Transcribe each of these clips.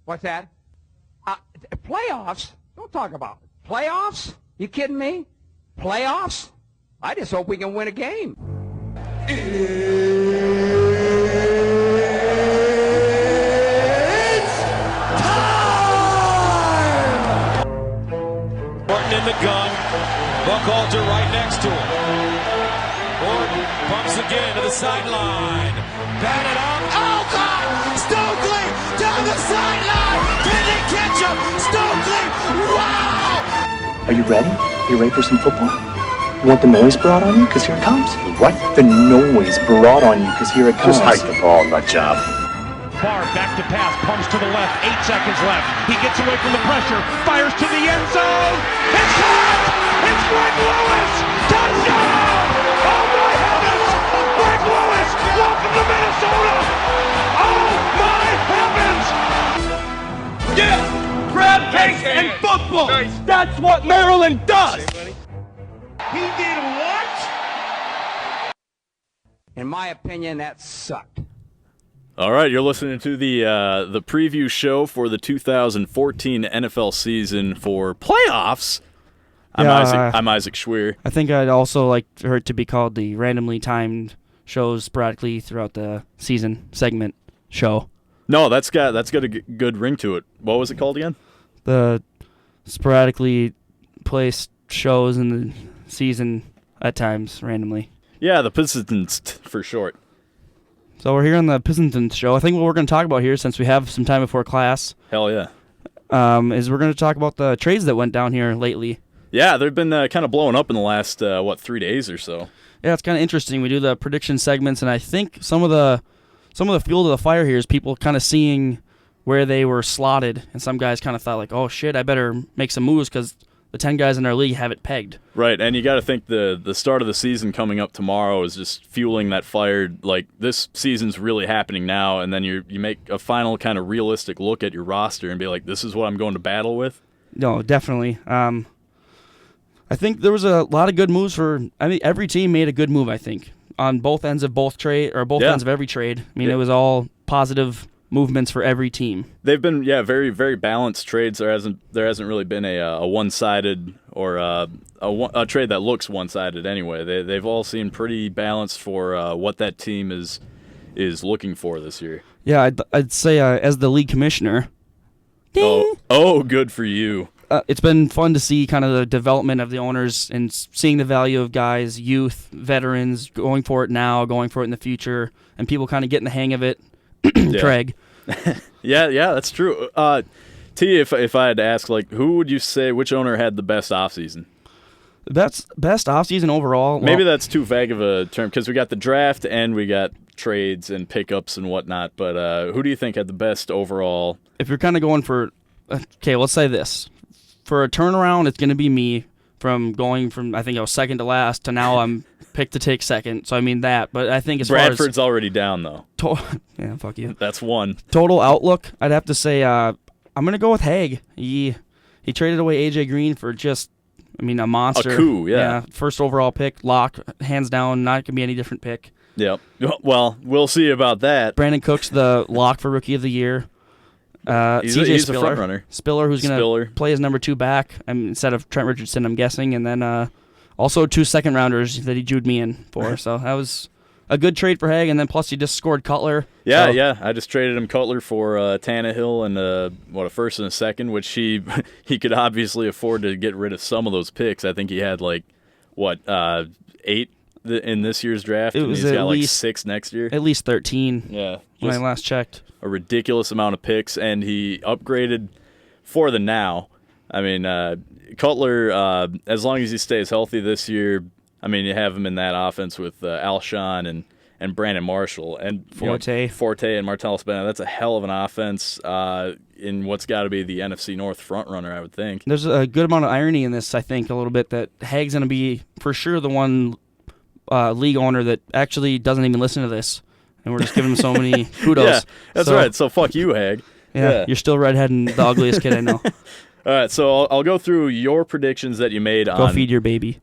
What's that? Playoffs? Don't talk about it. Playoffs? You kidding me? Playoffs? I just hope we can win a game. It's time! Orton in the gun. Buckhalter right next to him. Orton pumps again to the sideline. Batted out. Oh, God! Stokely down the sideline! Can they catch him? Stokely! Wow! Are you ready? You ready for some football? You want the noise brought on you? Because here it comes. What? The noise brought on you, because here it comes. Just hike the ball, nut job. Barr back to pass, pumps to the left, 8 seconds left. He gets away from the pressure, fires to the end zone. It's caught! It's Greg Lewis! Touchdown! Oh my heavens! Greg Lewis! Welcome to Minnesota! Oh my heavens! Yeah! Crab cakes and football! Nice. That's what Maryland does! He did what? In my opinion, that sucked. All right, you're listening to the preview show for the 2014 NFL season for playoffs. I'm Isaac Schweer. I think I'd also like for it to be called the randomly timed shows sporadically throughout the season segment show. No, that's got a good ring to it. What was it called again? The sporadically placed shows in the season at times randomly. Yeah, the Pistons for short. So we're here on the Pistons show. I think what we're going to talk about here, since we have some time before class, hell yeah, is we're going to talk about the trades that went down here lately. Yeah, they've been kind of blowing up in the last 3 days or so. Yeah, it's kind of interesting. We do the prediction segments, and I think some of the fuel to the fire here is people kind of seeing where they were slotted, and some guys kind of thought like, oh shit, I better make some moves because the 10 guys in our league have it pegged. Right, and you got to think the start of the season coming up tomorrow is just fueling that fire. Like, this season's really happening now, and then you make a final kind of realistic look at your roster and be like, this is what I'm going to battle with? No, definitely. I think there was a lot of good moves every team made a good move, I think, on both ends of ends of every trade. I mean, It was all positive movements for every team. They've been very, very balanced trades. There hasn't really been a one-sided or a trade that looks one-sided anyway. They've all seemed pretty balanced for what that team is looking for this year. Yeah, I'd say as the league commissioner. Ding! Oh, good for you. It's been fun to see kind of the development of the owners and seeing the value of guys, youth, veterans, going for it now, going for it in the future, and people kind of getting the hang of it. Craig. yeah, that's true. T, if I had to ask, like, who would you say, which owner had the best offseason? Best offseason overall? Well, maybe that's too vague of a term because we got the draft and we got trades and pickups and whatnot, but who do you think had the best overall? If you're kind of going for, okay, let's say this. For a turnaround, it's going to be me from going from, I think I was second to last, to now I'm picked to take second. So I mean that, but I think as Bradford's far as already down though. Yeah, fuck you. That's one. Total outlook, I'd have to say I'm going to go with Haig. He traded away AJ Green for just, a monster. A coup, yeah. First overall pick, lock, hands down, not going to be any different pick. Yep. Well, we'll see about that. Brandon Cook's the lock for Rookie of the Year. He's a front runner. Spiller, who's going to play his number 2 back instead of Trent Richardson, I'm guessing. And then also 2 second-rounders that he jewed me in for. So that was a good trade for Haig. And then plus he just scored Cutler. Yeah. I just traded him Cutler for Tannehill and a first and a second, which he could obviously afford to get rid of some of those picks. I think he had 8 in this year's draft, and he's got 6 next year. At least 13. Yeah. When I last checked. A ridiculous amount of picks, and he upgraded for the now. Cutler, as long as he stays healthy this year, you have him in that offense with Alshon and Brandon Marshall and Forte and Martellus Bennett. That's a hell of an offense in what's got to be the NFC North front runner, I would think. There's a good amount of irony in this, I think, a little bit, that Haig's going to be for sure the one league owner that actually doesn't even listen to this. And we're just giving him so many kudos. Yeah, that's right. So fuck you, Haig. Yeah, you're still redheading the ugliest kid I know. All right, so I'll go through your predictions that you made Go feed your baby.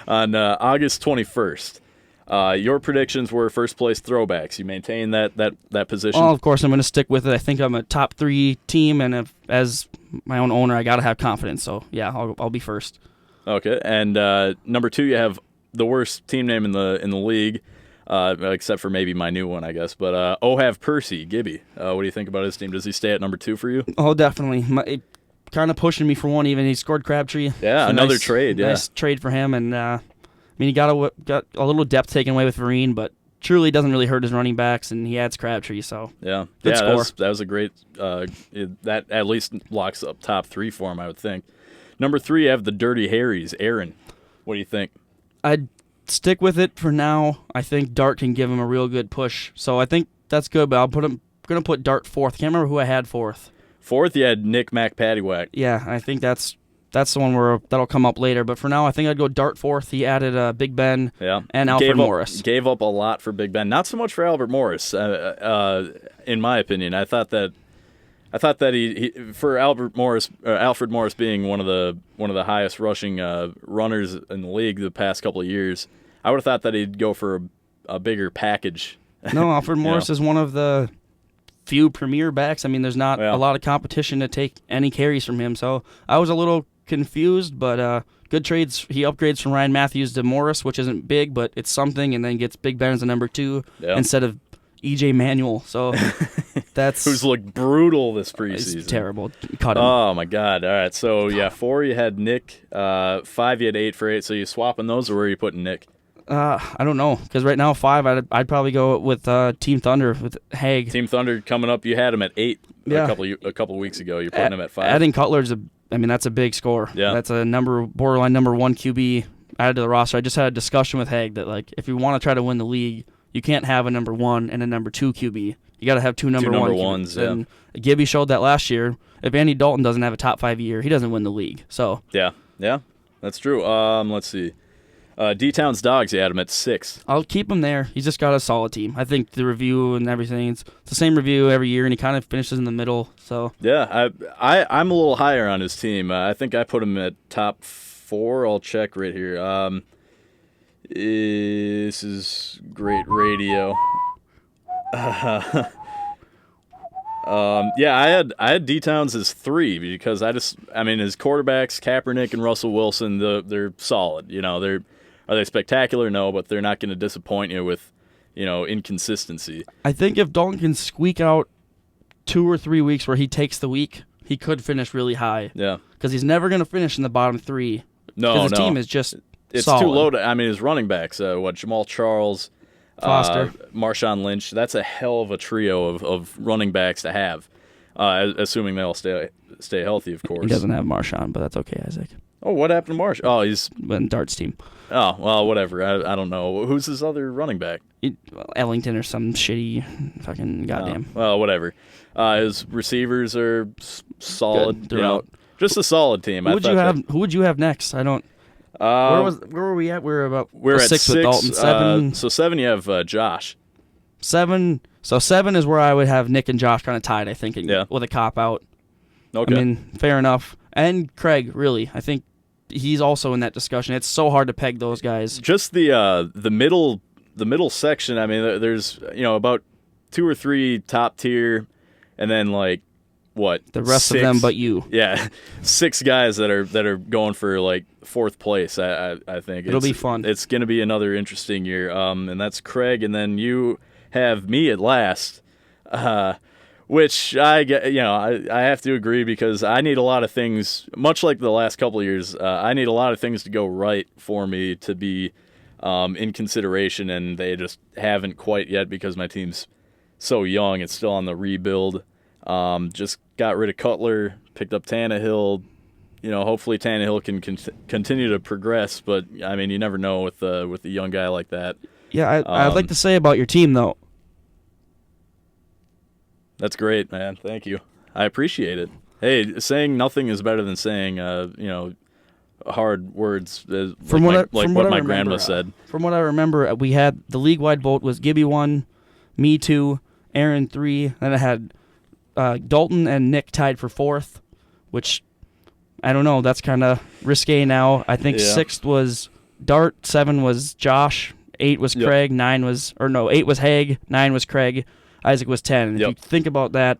On August 21st. Your predictions were first place throwbacks. You maintain that position? Well, of course, I'm going to stick with it. I think I'm a top 3 team, and as my own owner, I got to have confidence. So, yeah, I'll be first. Okay, and number 2, you have the worst team name in the league, except for maybe my new one, I guess. But Ohav Percy, Gibby. What do you think about his team? Does he stay at number 2 for you? Oh, definitely. Kind of pushing me for one. Even he scored Crabtree. Yeah, another trade. Yeah, nice trade for him. And I mean, he got a little depth taken away with Vereen, but truly doesn't really hurt his running backs, and he adds Crabtree. So yeah, good score. That was a great. That at least locks up top 3 for him, I would think. Number 3, you have the Dirty Harrys. Aaron, what do you think? I'd stick with it for now. I think Dart can give him a real good push, so I think that's good. But I'm gonna put Dart 4th. Can't remember who I had 4th. 4th, you had Nick McPattywhack. Yeah, I think that's the one where that'll come up later. But for now, I think I'd go Dart 4th. He added Big Ben and Alfred Morris. Gave up a lot for Big Ben. Not so much for Albert Morris, in my opinion. I thought that he for Alfred Morris being one of the highest rushing runners in the league the past couple of years, I would have thought that he'd go for a bigger package. No, Alfred Morris is one of the few premier backs. I mean, there's not a lot of competition to take any carries from him. So I was a little confused, but good trades. He upgrades from Ryan Matthews to Morris, which isn't big, but it's something, and then gets Big Ben as a number 2 instead of E.J. Manuel. So that's who's looked brutal this preseason. It's terrible. Cut him. Oh my God! All right, so 4 you had Nick, 5 you had 8 for 8. So you swapping those, or where are you putting Nick? I don't know, because right now 5, I'd probably go with Team Thunder with Haig. Team Thunder coming up. You had him at 8 a couple weeks ago. You're putting him at 5. Adding Cutler's that's a big score. Yeah, that's a borderline number 1 QB added to the roster. I just had a discussion with Haig that if you want to try to win the league, you can't have a number 1 and a number 2 QB. You got to have 2 number 1 ones. QBs. And Gibby showed that last year. If Andy Dalton doesn't have a top 5 year, he doesn't win the league. So yeah, that's true. Let's see. D-Town's Dogs, you had him at 6. I'll keep him there. He's just got a solid team. I think the review and everything, it's the same review every year, and he kind of finishes in the middle. So yeah, I'm a little higher on his team. I think I put him at top 4. I'll check right here. This is great radio. I had D-Towns as 3 because his quarterbacks Kaepernick and Russell Wilson, they're solid. Are they spectacular? No, but they're not going to disappoint you with, inconsistency. I think if Dalton can squeak out 2 or 3 weeks where he takes the week, he could finish really high. Yeah, because he's never going to finish in the bottom 3. No, his team is just solid. Too low. His running backs, Jamal Charles, Foster, Marshawn Lynch. That's a hell of a trio of running backs to have, assuming they all stay healthy, of course. He doesn't have Marshawn, but that's okay, Isaac. Oh, what happened to Marsh? Oh, he's in Dart's team. Oh, well, whatever. I don't know. Who's his other running back? Ellington or some shitty fucking goddamn. Well, whatever. His receivers are solid. Throughout. Just a solid team. Who would you have next? I don't. Where were we at? We're at 6 with Dalton. 7. So 7, you have Josh. 7. So 7 is where I would have Nick and Josh kind of tied, I think, with a cop out. Okay. I mean, fair enough. And Craig, really, I think he's also in that discussion. It's so hard to peg those guys. Just the middle section. I mean, there's about 2 or 3 top tier, and then the rest 6, of them, but you. Yeah, 6 guys that are going for 4th place. I think it'll be fun. It's going to be another interesting year. And that's Craig, and then you have me at last. Which I have to agree, because I need a lot of things, much like the last couple of years, I need a lot of things to go right for me to be in consideration, and they just haven't quite yet because my team's so young. It's still on the rebuild. Just got rid of Cutler, picked up Tannehill. Hopefully Tannehill can continue to progress, but I mean, you never know with a young guy like that. Yeah, I'd like to say about your team, though. That's great, man. Thank you. I appreciate it. Hey, saying nothing is better than saying, hard words. From what my grandma said. From what I remember, we had the league-wide vote was Gibby 1, me 2, Aaron 3. Then I had Dalton and Nick tied for 4th, which I don't know. That's kind of risque now. I think 6th was Dart, 7 was Josh, 8 was Craig, 8 was Haig, 9 was Craig, Isaac was 10. And if you think about that,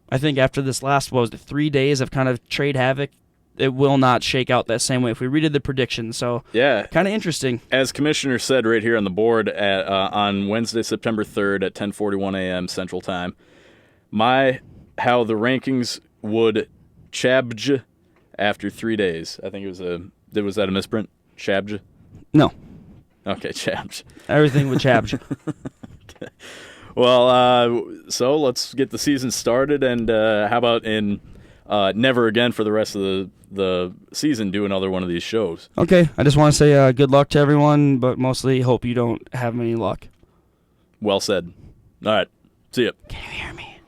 I think after this last, 3 days of kind of trade havoc, it will not shake out that same way if we redid the predictions. So kind of interesting. As Commissioner said right here on the board on Wednesday, September 3rd at 10:41 a.m. Central Time, how the rankings would chabj after 3 days. I think was that a misprint? Chabj? No. Okay, chabj. Everything with chabj. Okay. Well, so let's get the season started, and how about in never again for the rest of the season do another one of these shows. Okay, I just want to say good luck to everyone, but mostly hope you don't have any luck. Well said. All right, see ya. Can you hear me?